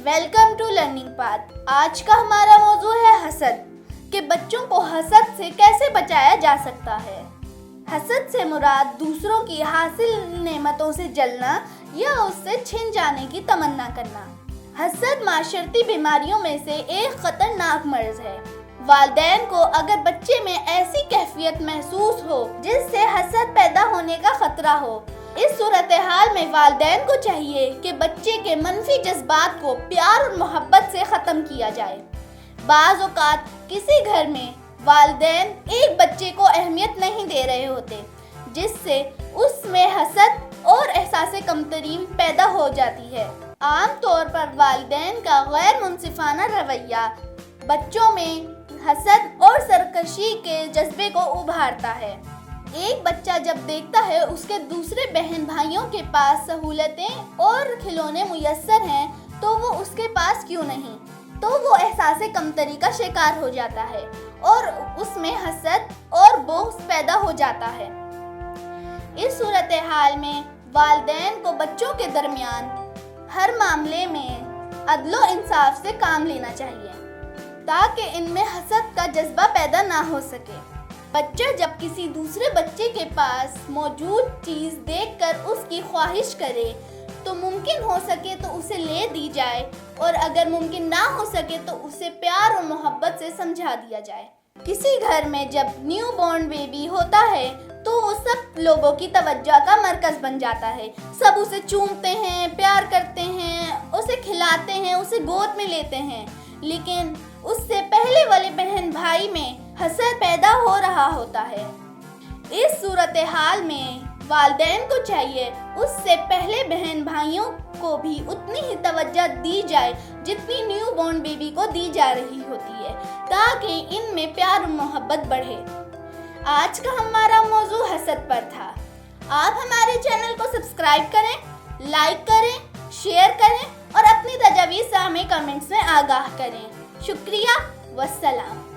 Welcome to learning path. आज का हमारा मौजू है हसद, कि बच्चों को हसद से कैसे बचाया जा सकता है। हसद से मुराद दूसरों की हासिल नेमतों से जलना या उससे छिन जाने की तमन्ना करना। हसद माशरती बीमारियों में से एक खतरनाक मर्ज है। वालिदैन को अगर बच्चे में ऐसी कैफियत महसूस हो जिससे हसद पैदा होने का खतरा हो, इस सूरत हाल में वालिदैन को चाहिए कि बच्चे के मनफी जज्बात को प्यार और मोहब्बत से ख़त्म किया जाए। बाज़ औक़ात किसी घर में वालिदैन एक बच्चे को अहमियत नहीं दे रहे होते, जिससे उसमें हसद और एहसास कमतरी पैदा हो जाती है। आम तौर पर वालिदैन का गैर मुनसिफाना रवैया बच्चों में हसद और सरकशी के जज्बे को उभारता है। एक बच्चा जब देखता है उसके दूसरे बहन भाइयों के पास सहूलतें और खिलौने मुयस्सर हैं, तो वो उसके पास क्यों नहीं, तो वो एहसास कमतरी का शिकार हो जाता है और उसमें हसद और बोझ पैदा हो जाता है। इस सूरत हाल में वालिदैन को बच्चों के दरमियान हर मामले में अदलो इंसाफ से काम लेना चाहिए, ताकि इनमें हसद का जज्बा पैदा ना हो सके। बच्चा जब किसी दूसरे बच्चे के पास मौजूद चीज़ देखकर उसकी ख्वाहिश करे तो मुमकिन हो सके तो उसे ले दी जाए, और अगर मुमकिन ना हो सके तो उसे प्यार और मोहब्बत से समझा दिया जाए। किसी घर में जब न्यू बॉर्न बेबी होता है तो वो सब लोगों की तवज्जो का मरकज़ बन जाता है। सब उसे चूमते हैं, प्यार करते हैं, उसे खिलाते हैं, उसे गोद में लेते हैं, लेकिन उससे पहले वाले बहन भाई में हसद पैदा हो रहा होता है। इस सूरत हाल में वालिदैन को चाहिए उससे पहले बहन भाइयों को भी उतनी ही तवज्जो दी जाए जितनी न्यू बॉर्न बेबी को दी जा रही होती है, ताकि इनमें प्यार और मोहब्बत बढ़े। आज का हमारा मौजू हसद पर था। आप हमारे चैनल को सब्सक्राइब करें, लाइक करें, शेयर करें और अपनी तजवीज़ हमें कमेंट्स में आगाह करें। शुक्रिया, वस्सलाम।